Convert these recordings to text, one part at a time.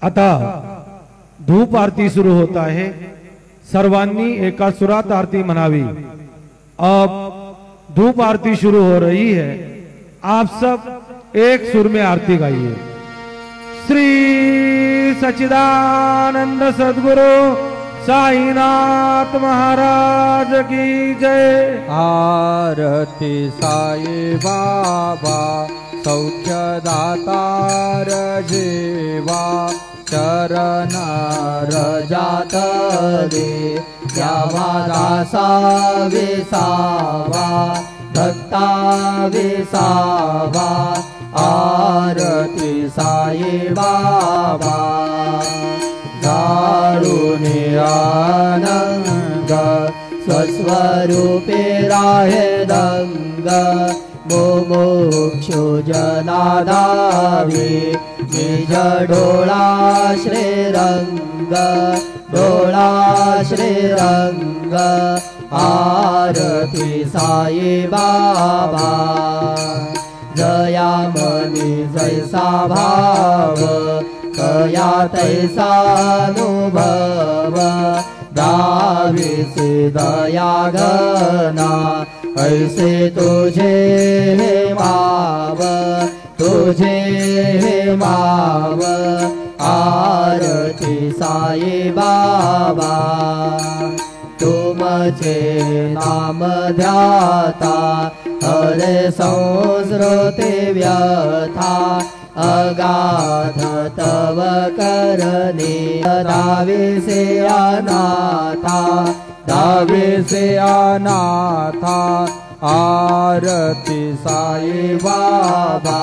आता धूप आरती सुरू होता है। सर्वांनी एका सुरात आरती मनावी। अब धूप आरती शुरू हो रही है। आप सब एक सुर में आरती गाइए। श्री सच्चिदानंद सद्गुरु साईनाथ महाराज की जय। आरती साई बाबा सौख्यदातार जीवा चरण रजात दे द्यावा दासा विसावा भक्ता विसावा। आरती साई बाबा दारुणी आनंद स्वस्वरूपे राहे दंग मुमुक्षु जनादावी निज डोळा श्रीरंग डोळा श्रीरंग। आरती साई बाबा जया मनी जैसा भाव कया तैसा अनुभव दावी से दया घना ऐसे तुझे माव तुझे माव। आरती साई बाबा तुमचे नाम ध्याता हरे संस्कृते व्यथा अगाध तव करणे दावे से अनाथा दावे से अनाथा। आरती साई बाबा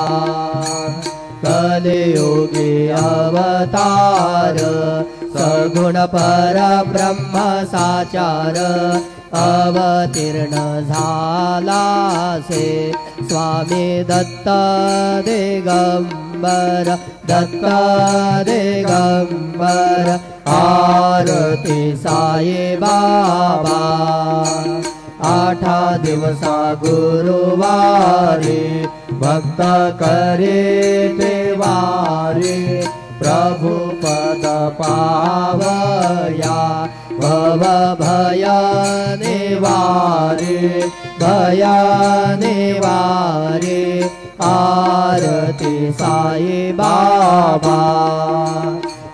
कलियुगी अवतार सगुण पर ब्रह्म साचार अवतीर्ण झाला से स्वामी दत्त दिगंबर दत्त दिगंबर। आरती साई बाबा आठा दिवसा गुरुवारी भक्त करे ते वारी प्रभु पद पावया भव भय निवारे भय निवारे। आरती साई बाबा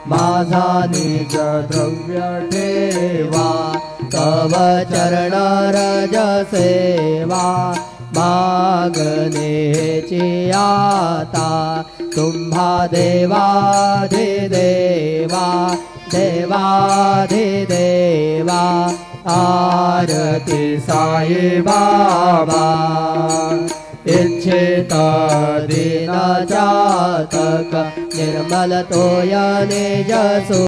माझा निज द्रव्य ठेवा तव चरण रज सेवा मागणेची आता तुम्हा देवाधिदेवा देवाधिदेवा। आरती साई बाबा इच्छित दीन जातक निर्मल तोय निज